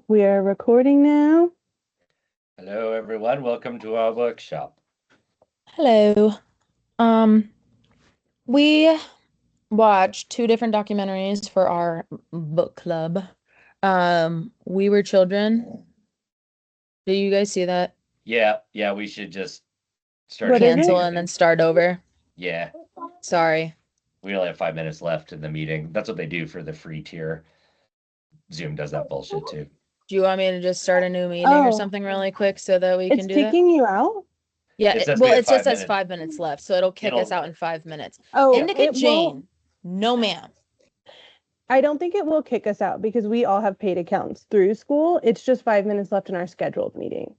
We are recording now. Hello, everyone. Welcome to our workshop. Hello. Um, we watched two different documentaries for our book club. We Were Children. Did you guys see that? Yeah, we should just start What is again. it? Cancel and then start over. Yeah, Sorry. we only have 5 minutes left in the meeting. That's what they do for the free tier. Zoom does that bullshit too. Do you want me to just start a new meeting or Oh, something really quick so that we it's can do that? kicking you out? Yeah, It says we well, have it just five says minutes. 5 minutes left, so it'll kick us It'll- out in 5 minutes. Oh, Indica it won't. Jane. No, ma'am. I don't think it will kick us out because we all have paid accounts through school. It's just 5 minutes left in our scheduled meeting.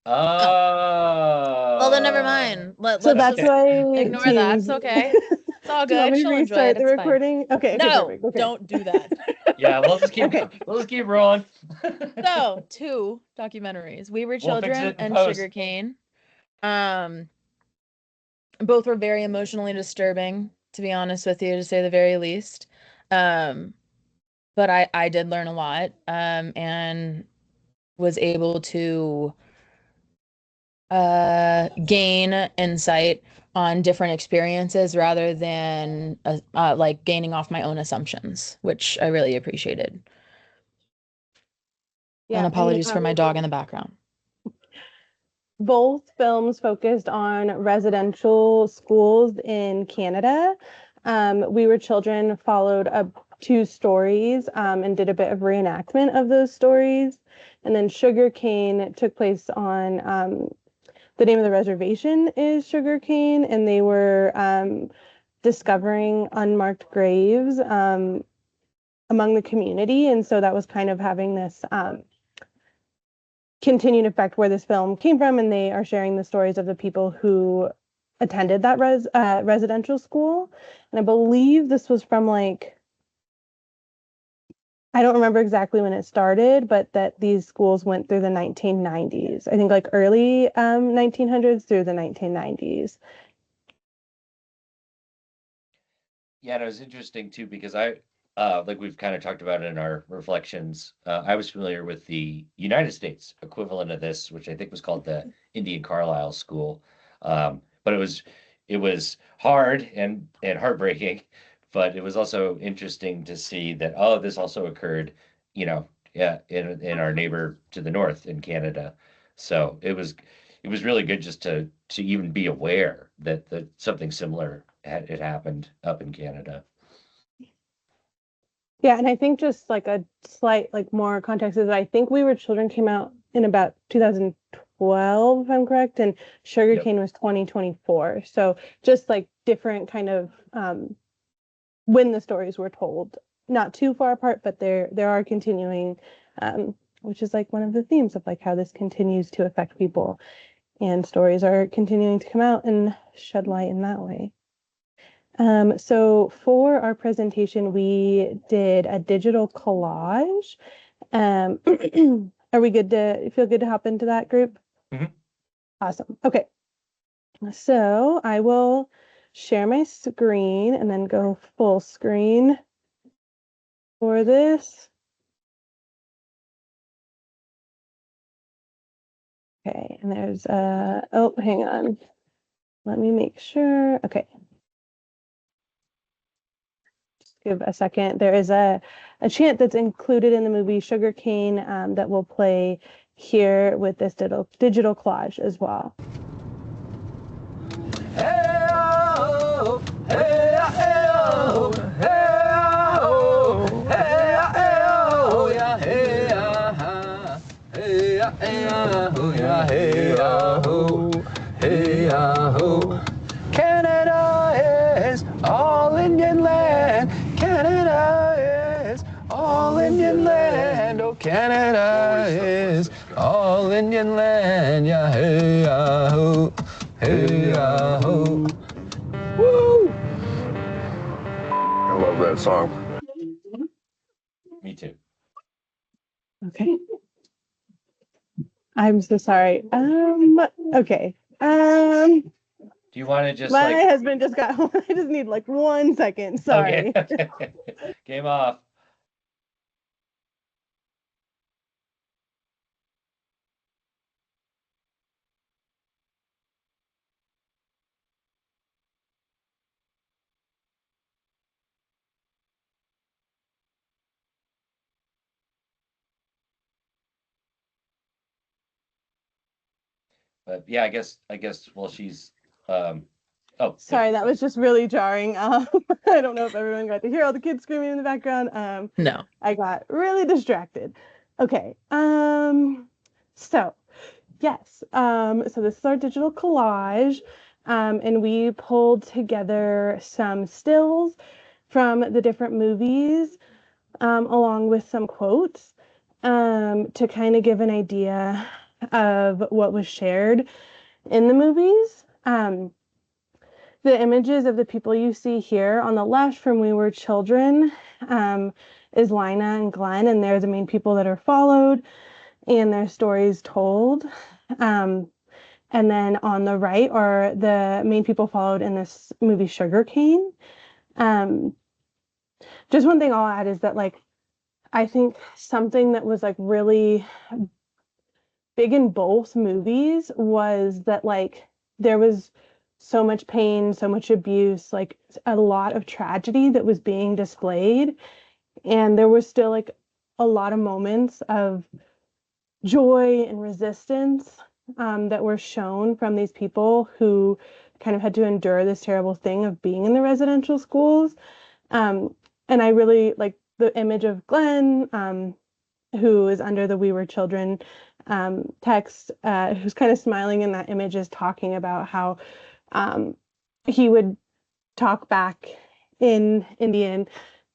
Oh. Well, then never mind. So Let's that's just why ignore that. Teams. It's okay. It's all Do you want good. me to She'll enjoy restart it. the It's fine. recording? Okay, No, perfect. Okay. don't do that. Yeah, we'll just keep Okay. we'll just keep rolling. So, two documentaries. We Were We'll fix Children it in and post. Sugarcane. Both were very emotionally disturbing, to be honest with you, to say the very least. Um, but I did learn a lot, and was able to gain insight on different experiences rather than like gaining off my own assumptions, which I really appreciated. Yeah, And I mean, apologies for my dog in the background. both films focused on residential schools in Canada. We Were Children followed two stories and did a bit of reenactment of those stories. And then Sugarcane took place on the name of the reservation is Sugarcane, and they were discovering unmarked graves among the community. And so that was kind of having this continued effect where this film came from, and they are sharing the stories of the people who attended that residential school. And I believe this was from like, I don't remember exactly when it started, but that these schools went through the 1990s. I think like early 1900s through the 1990s. Yeah, and it was interesting too because like we've kind of talked about in our reflections, I was familiar with the United States equivalent of this, which I think was called the Indian Carlisle School. But it was hard and heartbreaking, but it was also interesting to see that, oh, this also occurred, yeah, in our neighbor to the north in Canada. So it was really good just to even be aware that something similar had it happened up in Canada. Yeah, and I think just like a slight like more context is I think We Were Children came out in about 2012, if I'm correct, and Yep. Sugarcane was 2024. So just like different kind of when the stories were told, not too far apart, but there are continuing, which is like one of the themes of like how this continues to affect people, and stories are continuing to come out and shed light in that way. So for our presentation, we did a digital collage. Um, are we good to feel good to hop into that group? Mhm. Awesome. Okay. So I will share my screen and then go full screen for this. Okay, and there's oh, hang on. Let me make sure. Okay. Give a second. There is a chant that's included in the movie Sugarcane that will play here with this digital collage as well. Canada is all Indian land. Canada is all Indian land. Oh, Canada is all Indian land. Yeah, hey, ya, ho. Hey, ya, ho. Woo! I love that song. Me too. Okay. I'm so sorry. Okay. Do you want to just My like, husband just got home. I just need like 1 second. Sorry. okay, game off. but yeah, I guess well she's oh Sorry, that was just really jarring. I don't know if everyone got to hear all the kids screaming in the background. No. I got really distracted. Okay. So yes. So this is our digital collage. And we pulled together some stills from the different movies, along with some quotes, to kind of give an idea of what was shared in the movies. The images of the people you see here on the left from We Were Children, is Lina and Glenn, and they're the main people that are followed and their stories told. And then on the right are the main people followed in this movie Sugarcane. Just one thing I'll add is that, like, I think something that was like really big in both movies was that, like, there was so much pain, so much abuse, like a lot of tragedy that was being displayed. And there was still like a lot of moments of joy and resistance, that were shown from these people who kind of had to endure this terrible thing of being in the residential schools. And I really like the image of Glenn, who is under the We Were Children text, who's kind of smiling in that image, is talking about how he would talk back in Indian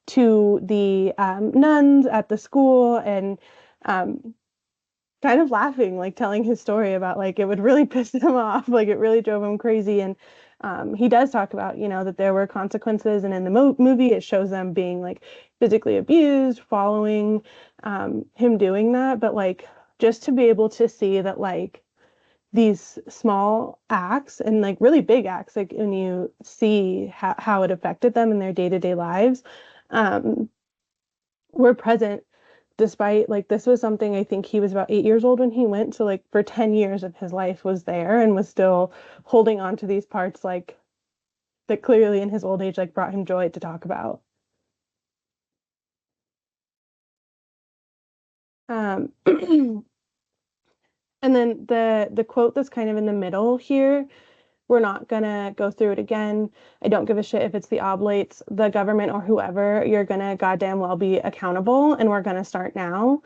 to the nuns at the school, and kind of laughing, like telling his story about, like, it would really piss him off, like it really drove him crazy. And he does talk about, that there were consequences, and in the movie it shows them being like physically abused following him doing that. But like, just to be able to see that, like, these small acts and like really big acts, like when you see how it affected them in their day-to-day lives, were present, despite, like, this was something, I think he was about 8 years old when he went, so like for 10 years of his life was there and was still holding on to these parts, like, that clearly in his old age like brought him joy to talk about. And then the quote that's kind of in the middle here, we're not gonna go through it again. I don't give a shit if it's the oblates, the government, or whoever. You're gonna goddamn well be accountable, and we're gonna start now.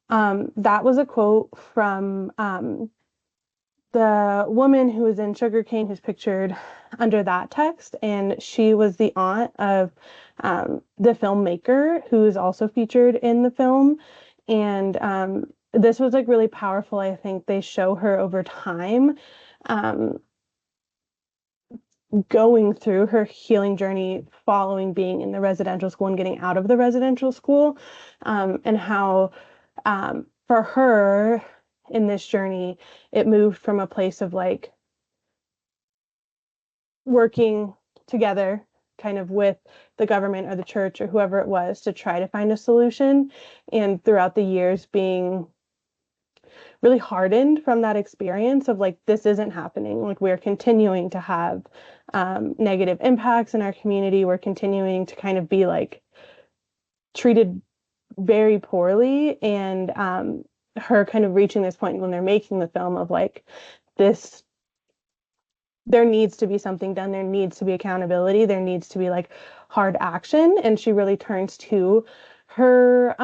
That was a quote from the woman who was in Sugarcane, who's pictured under that text, and she was the aunt of the filmmaker who is also featured in the film. And this was like really powerful. I think they show her over time, going through her healing journey following being in the residential school and getting out of the residential school, and how, for her in this journey, it moved from a place of like working together kind of with the government or the church or whoever it was to try to find a solution, and throughout the years being really hardened from that experience of like, this isn't happening, like we're continuing to have negative impacts in our community, we're continuing to kind of be like treated very poorly. And her kind of reaching this point when they're making the film of like, this, there needs to be something done, there needs to be accountability, there needs to be like hard action. And she really turns to her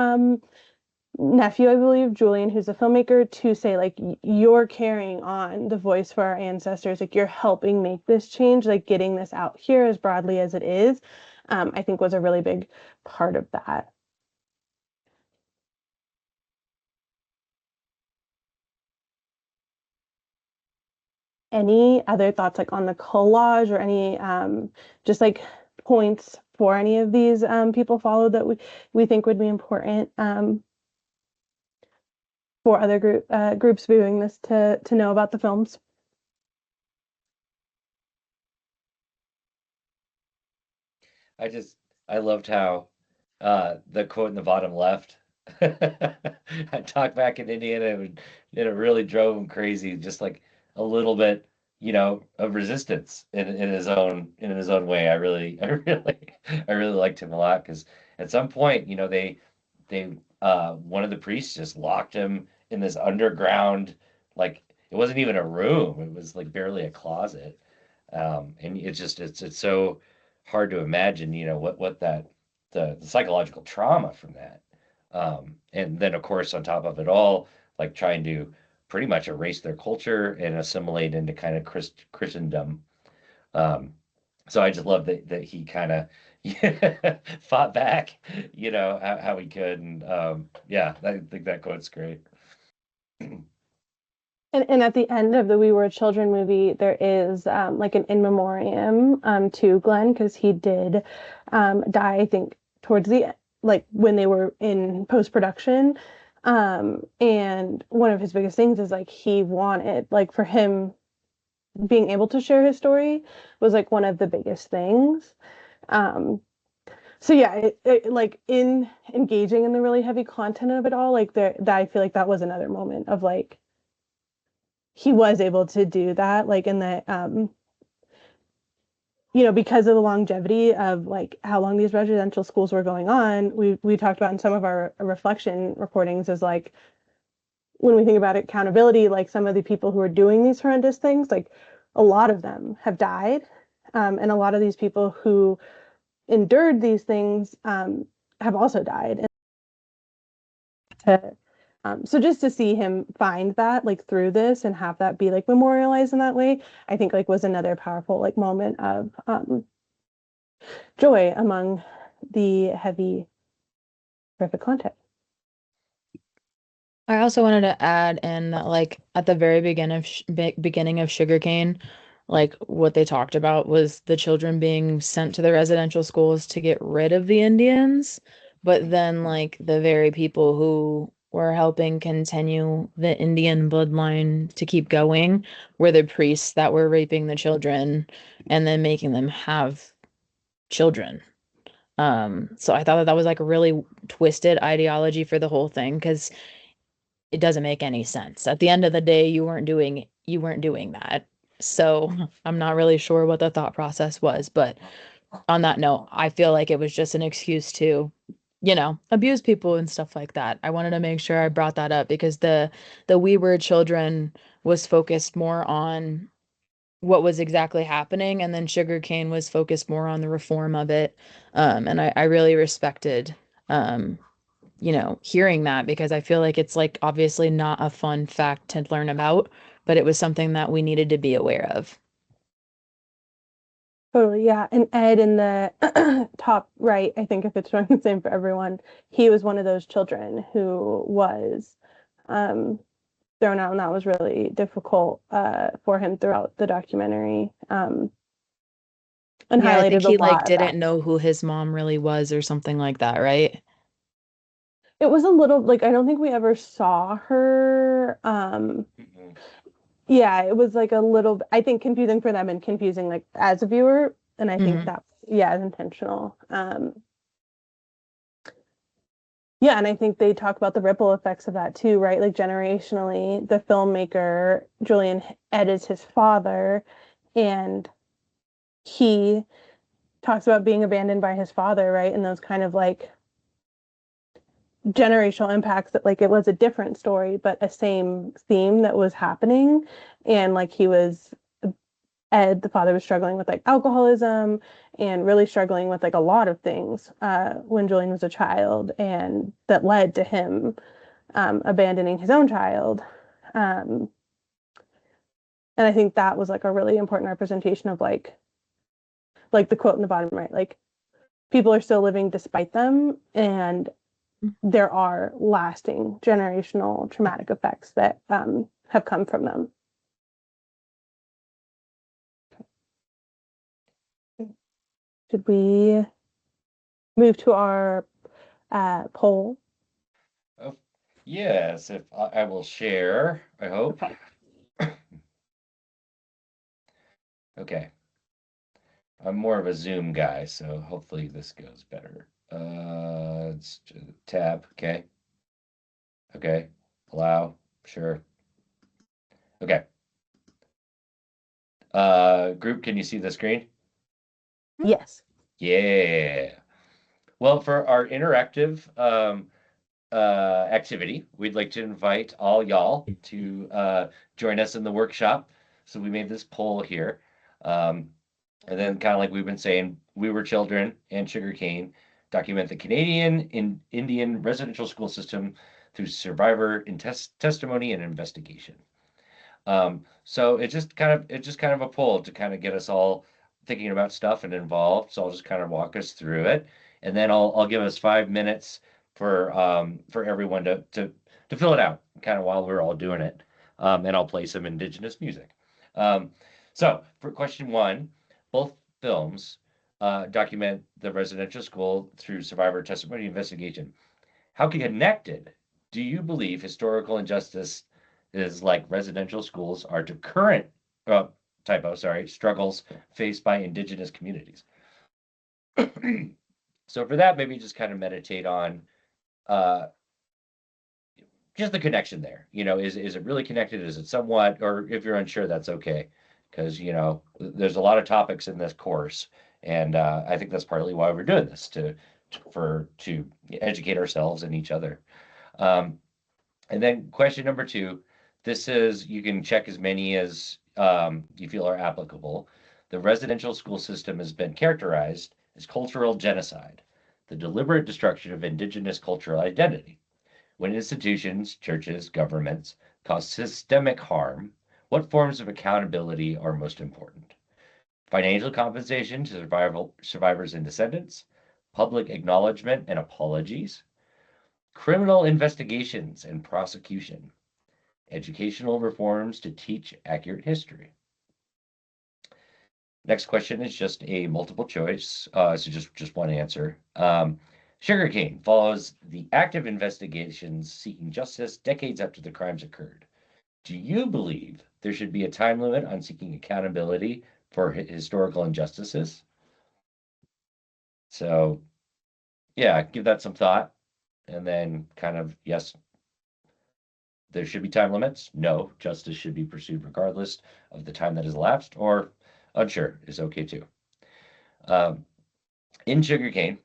nephew, I believe, Julian, who's a filmmaker, to say like, you're carrying on the voice for our ancestors, like you're helping make this change, like getting this out here as broadly as it is, I think was a really big part of that. Any other thoughts like on the collage, or any just like points for any of these people followed that we think would be important for other groups viewing this to know about the films? I loved how the quote in the bottom left. I talked back in Indiana, and it really drove him crazy. Just like a little bit, of resistance in his own way. I really liked him a lot, because at some point, they one of the priests just locked him in this underground, like it wasn't even a room. It was like barely a closet. And it's so hard to imagine, what the psychological trauma from that. And then of course on top of it all, like trying to pretty much erase their culture and assimilate into kind of Christendom. Um, so I just love that he kind of fought back, how he could. And yeah, I think that quote's great. And at the end of the We Were Children movie, there is like an in memoriam to Glenn because he did die, I think, towards the like when they were in post-production. And one of his biggest things is like he wanted like for him being able to share his story was like one of the biggest things. Um, so yeah, like in engaging in the really heavy content of it all, like that I feel like that was another moment of like he was able to do that, like in the because of the longevity of like how long these residential schools were going on, we talked about in some of our reflection recordings is like when we think about accountability, like some of the people who are doing these horrendous things, like a lot of them have died. And a lot of these people who endured these things have also died. And so just to see him find that like through this and have that be like memorialized in that way, I think like was another powerful like moment of joy among the heavy horrific content. I also wanted to add in that, like, at the very beginning of Sugarcane, like, what they talked about was the children being sent to the residential schools to get rid of the Indians, but then, like, the very people who were helping continue the Indian bloodline to keep going were the priests that were raping the children and then making them have children. So I thought that that was like a really twisted ideology for the whole thing because it doesn't make any sense. At the end of the day, you weren't doing that. So I'm not really sure what the thought process was, but on that note, I feel like it was just an excuse to, abuse people and stuff like that. I wanted to make sure I brought that up because the We Were Children was focused more on what was exactly happening, and then Sugarcane was focused more on the reform of it. And I really respected um hearing that because I feel like it's like obviously not a fun fact to learn about, but it was something that we needed to be aware of. Totally, yeah. And Ed in the top right, I think if it's showing the same for everyone, he was one of those children who was um, thrown out, and that was really difficult for him throughout the documentary. And Yeah, I highlighted think a he like lot of that. didn't know who his mom really was or something like that, right? It was a little like I don't think we ever saw her. Mhm. Yeah, it was like a little, I think confusing for them and confusing like as a viewer. And I think Hmm. that, yeah, is intentional. Yeah, and I think they talk about the ripple effects of that too, right? Like generationally, the filmmaker Julian Ed is his father, and he talks about being abandoned by his father, right? And those kind of like generational impacts that like it was a different story, but a same theme that was happening. And like he was Ed, the father was struggling with like alcoholism and really struggling with like a lot of things when Julian was a child, and that led to him abandoning his own child. Um, and I think that was like a really important representation of like the quote in the bottom right, like people are still living despite them, and there are lasting generational traumatic effects that have come from them. Should we move to our poll? Oh, yes, if I will share, I hope. Okay. Okay. I'm more of a Zoom guy, so hopefully this goes better. It's tab. Okay. Okay. Allow. Sure. Okay. Group, can you see the screen? Yes. Yeah. Well, for our interactive activity. We'd like to invite all y'all to join us in the workshop. So we made this poll here. And then kind of like we've been saying, We Were Children and Sugarcane document the Canadian Indian residential school system through survivor testimony and investigation. So it's just kind of a poll to kind of get us all thinking about stuff and involved. So I'll just kind of walk us through it, and then I'll give us 5 minutes for everyone to fill it out, kind of while we're all doing it, and I'll play some Indigenous music. So for question one, both films document the residential school through survivor testimony investigation. How connected do you believe historical injustice is like residential schools are to current struggles faced by Indigenous communities? So for that, maybe just kind of meditate on just the connection there. Is it really connected? Is it somewhat? Or if you're unsure, that's okay, because there's a lot of topics in this course, and I think that's partly why we're doing this, to educate ourselves and each other. And then question number two, this is, you can check as many as you feel are applicable. The residential school system has been characterized as cultural genocide, the deliberate destruction of Indigenous cultural identity. When institutions, churches, governments cause systemic harm, what forms of accountability are most important? Financial compensation to survivors and descendants, public acknowledgement and apologies, criminal investigations and prosecution, educational reforms to teach accurate history. Next question is just a multiple choice, so just one answer. Sugarcane follows the active investigations seeking justice decades after the crimes occurred. Do you believe there should be a time limit on seeking accountability for historical injustices? So, yeah, give that some thought, and then kind of, yes, there should be time limits. No, justice should be pursued regardless of the time that has elapsed, or unsure is okay too. In Sugarcane,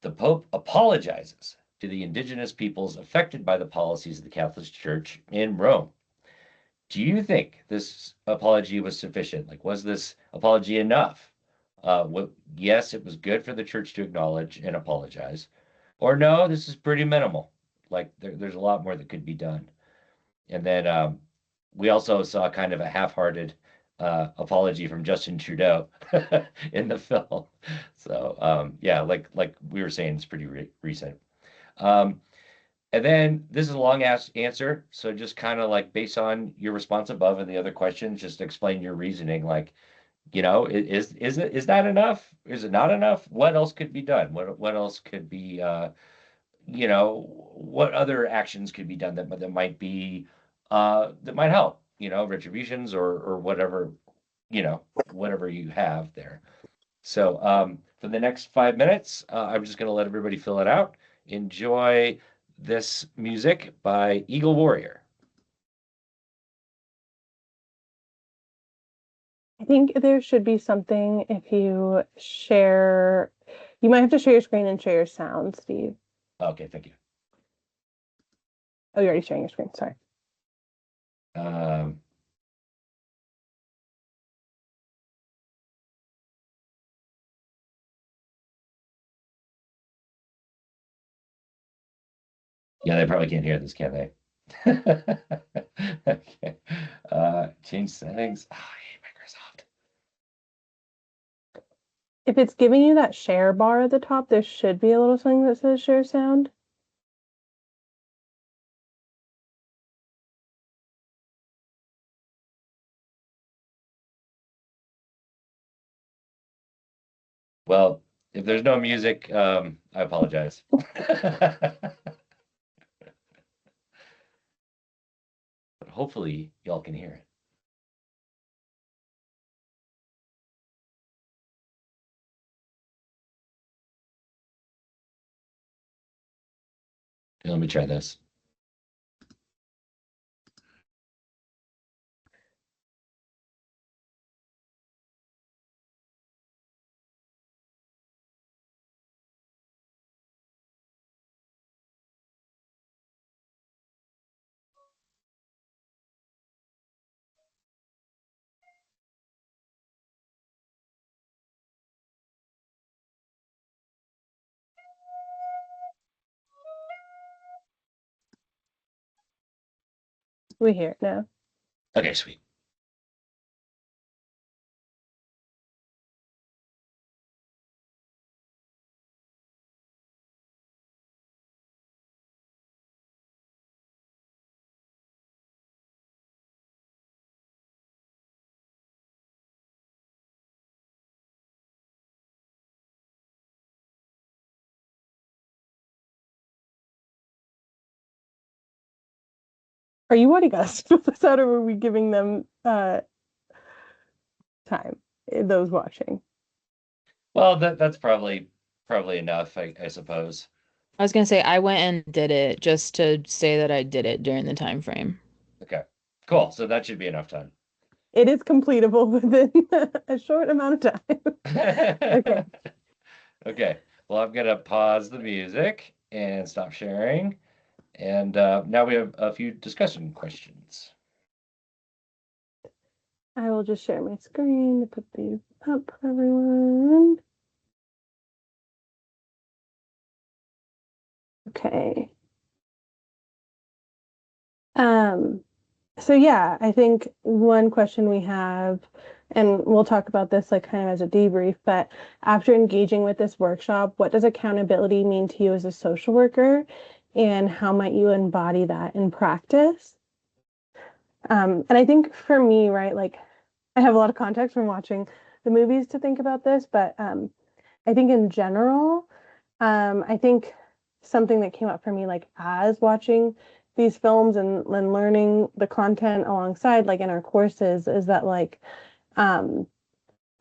the Pope apologizes to the Indigenous peoples affected by the policies of the Catholic Church in Rome. Do you think this apology was sufficient? Like, was this apology enough? Yes, it was good for the church to acknowledge and apologize. Or no, this is pretty minimal. Like, there's a lot more that could be done. And then we also saw kind of a half-hearted apology from Justin Trudeau in the film. So yeah, like we were saying, it's pretty recent. And then this is a long answer, so just kind of like based on your response above and the other questions, just explain your reasoning. Like, is that enough? Is it not enough? What else could be done? What else could be what other actions could be done that might be that might help? Retributions or whatever whatever you have there. So for the next 5 minutes, I'm just going to let everybody fill it out. Enjoy this music by Eagle Warrior. I think there should be something if you share, you might have to share your screen and share your sound, Steve. Okay, thank you. Oh, you're already sharing your screen, sorry. Yeah, they probably can't hear this, can they? Okay. Change settings. Oh, I hate Microsoft. If it's giving you that share bar at the top, there should be a little something that says share sound. Well, if there's no music, I apologize. But hopefully y'all can hear it. Let me try this. We hear it now. Okay, sweet. Are you wanting us to put this out, or are we giving them time? Those watching. Well, that's probably enough, I suppose. I was gonna say I went and did it just to say that I did it during the time frame. Okay, cool. So that should be enough time. It is completable within a short amount of time. Okay. Okay. Well, I'm gonna pause the music and stop sharing. And now we have a few discussion questions. I will just share my screen to put these up for everyone. Okay. So yeah, I think one question we have, and we'll talk about this like kind of as a debrief, but after engaging with this workshop, what does accountability mean to you as a social worker, and how might you embody that in practice? And I think for me, right, like I have a lot of context from watching the movies to think about this, but I think in general, I think something that came up for me, like as watching these films and learning the content alongside, like in our courses, is that like um,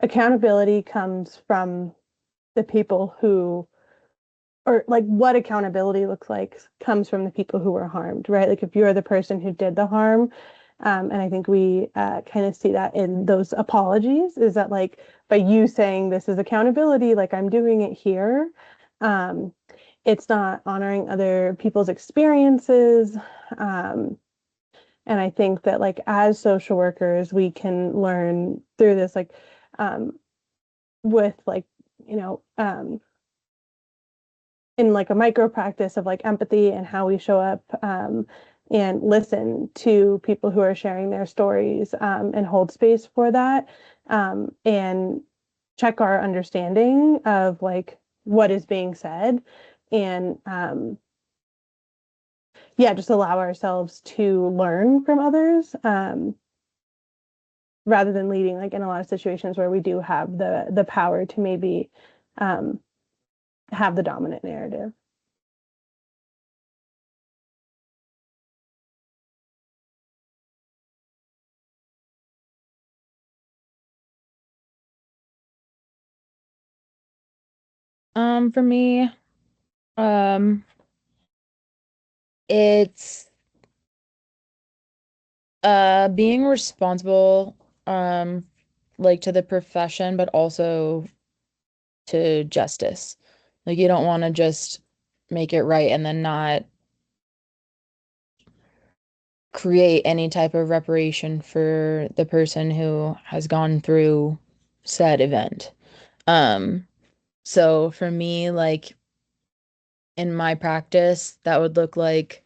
accountability comes from the people who, or like what accountability looks like comes from the people who were harmed, right? Like if you're the person who did the harm, and I think we kind of see that in those apologies, is that like by you saying this is accountability, like I'm doing it here, um, it's not honoring other people's experiences. Um, and I think that like as social workers, we can learn through this, like um, with like, you know, in like a micro practice of like empathy and how we show up and listen to people who are sharing their stories and hold space for that and check our understanding of like what is being said and yeah, just allow ourselves to learn from others rather than leading like in a lot of situations where we do have the power to maybe um, have the dominant narrative. For me, um, it's being responsible, like to the profession, but also to justice. Like you don't want to just make it right and then not create any type of reparation for the person who has gone through said event. Um, so for me, like in my practice, that would look like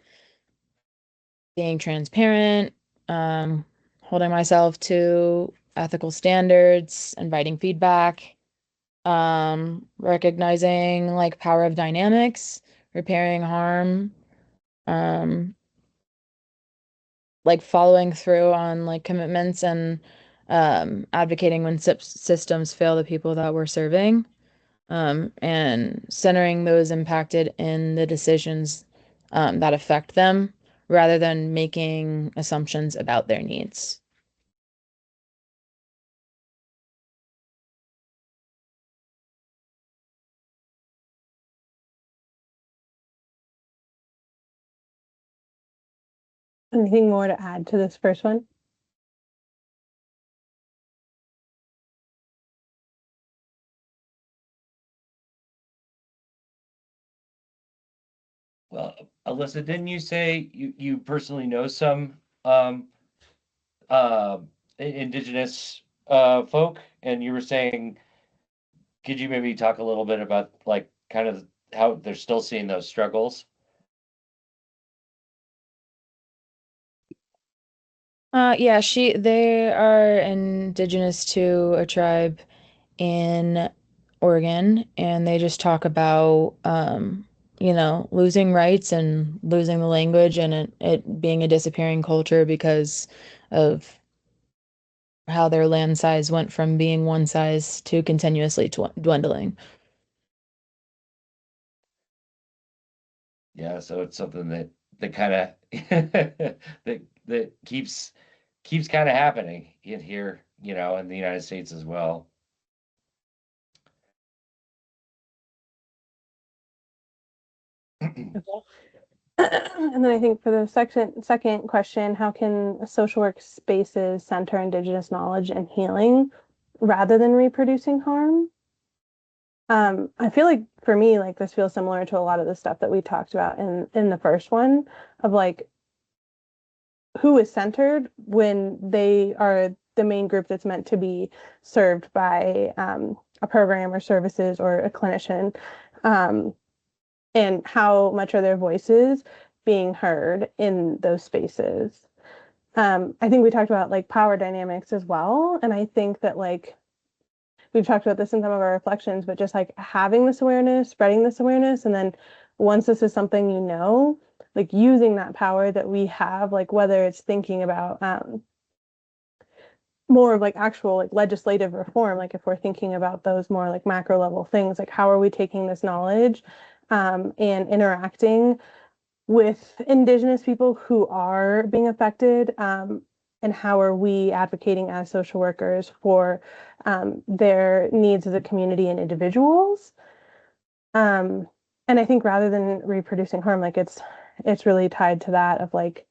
being transparent, holding myself to ethical standards, inviting feedback, recognizing like power of dynamics, repairing harm, um, like following through on like commitments and advocating when systems fail the people that we're serving, and centering those impacted in the decisions that affect them rather than making assumptions about their needs. Anything more to add to this first one? Well, Alyssa, didn't you say you personally know some uh, indigenous folk, and you were saying, could you maybe talk a little bit about like kind of how they're still seeing those struggles? Yeah, they are indigenous to a tribe in Oregon, and they just talk about losing rights and losing the language and it being a disappearing culture because of how their land size went from being one size to continuously dwindling. Yeah, so it's something that kind of that keeps kind of happening in here, in the United States as well. And then I think for the second question, how can social work spaces center Indigenous knowledge and healing rather than reproducing harm? I feel like for me, like this feels similar to a lot of the stuff that we talked about in the first one of like who is centered when they are the main group that's meant to be served by a program or services or a clinician, um, and how much are their voices being heard in those spaces. I think we talked about like power dynamics as well, and I think that like we've talked about this in some of our reflections, but just like having this awareness, spreading this awareness, and then once this is something like using that power that we have, like whether it's thinking about more of like actual like legislative reform, like if we're thinking about those more like macro level things, like how are we taking this knowledge and interacting with Indigenous people who are being affected, and how are we advocating as social workers for their needs as a community and individuals. Um, and I think rather than reproducing harm, like it's really tied to that of like,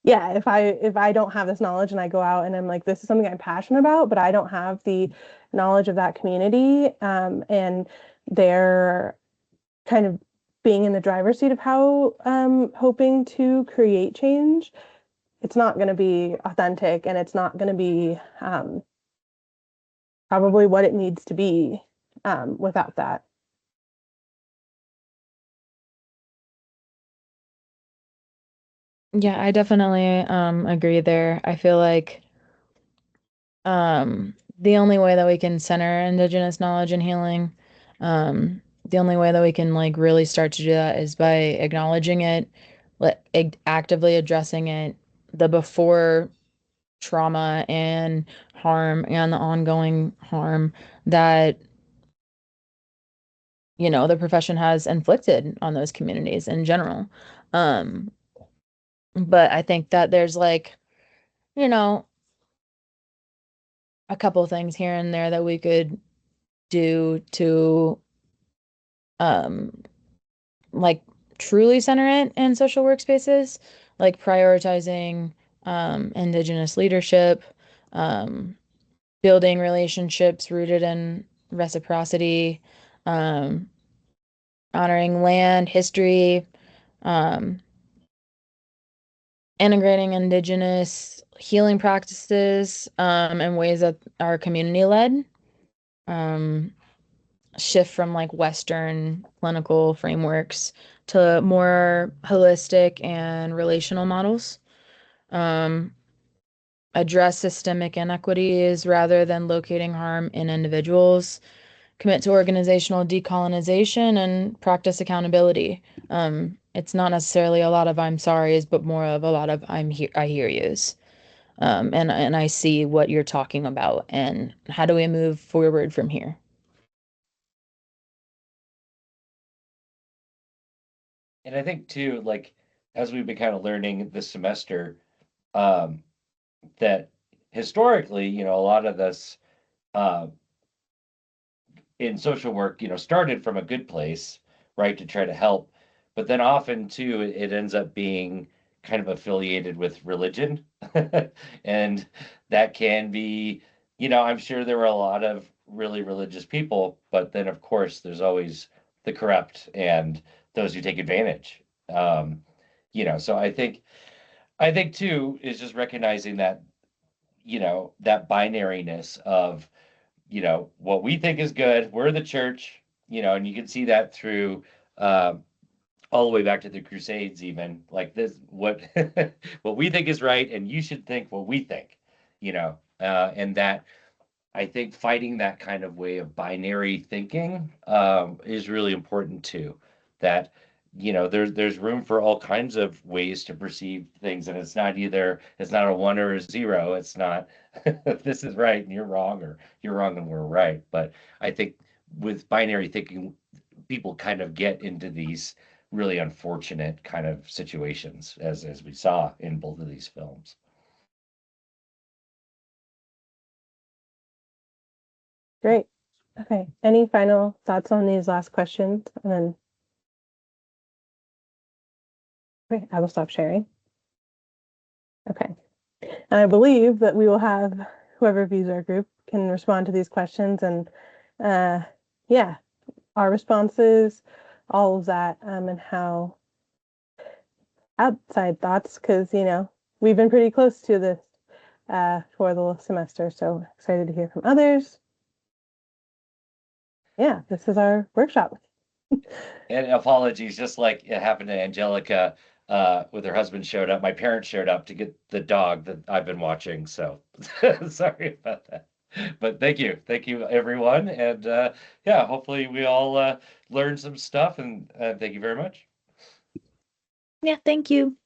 yeah, if I don't have this knowledge and I go out and I'm like, this is something I'm passionate about, but I don't have the knowledge of that community, and they're kind of being in the driver's seat of how hoping to create change, it's not going to be authentic and it's not going to be probably what it needs to be without that. Yeah, I definitely agree there. I feel like the only way that we can center Indigenous knowledge and healing, the only way that we can like really start to do that is by acknowledging it, actively addressing it, the before trauma and harm and the ongoing harm that the profession has inflicted on those communities in general. Um, but I think that there's like, you know, a couple things here and there that we could do to um like truly center it in social workspaces, like prioritizing Indigenous leadership, um, building relationships rooted in reciprocity, um, honoring land, history, um, integrating Indigenous healing practices in ways that are community led. Um, Shift from like Western clinical frameworks to more holistic and relational models. Um, Address systemic inequities rather than locating harm in individuals. Commit to organizational decolonization and practice accountability. It's not necessarily a lot of I'm sorry's, but more of a lot of I hear yous. And I see what you're talking about, and how do we move forward from here? And I think too, like as we've been kind of learning this semester, um, that historically, a lot of this uh, in social work, started from a good place, right, to try to help. But then often too, it ends up being kind of affiliated with religion. And that can be, I'm sure there were a lot of really religious people, but then of course there's always the corrupt and those who take advantage. So I think too is just recognizing that, that binariness of what we think is good. We're the church, and you can see that through uh, all the way back to the Crusades, even like this, what what we think is right, and you should think what we think, and that I think fighting that kind of way of binary thinking is really important too. That there's room for all kinds of ways to perceive things, and it's not a one or a zero. It's not this is right and you're wrong, or you're wrong and we're right. But I think with binary thinking, people kind of get into these really unfortunate kind of situations, as we saw in both of these films. Great. Okay. Any final thoughts on these last questions? And then okay, I will stop sharing. Okay. And I believe that we will have whoever views our group can respond to these questions and yeah, our responses, all of that, and how outside thoughts, because we've been pretty close to this for the semester, so excited to hear from others. Yeah, this is our workshop. And apologies, just like it happened to Angelica, with her husband showed up. My parents showed up to get the dog that I've been watching. So sorry about that. But thank you everyone, and yeah, hopefully we all learned some stuff. And thank you very much. Yeah, thank you.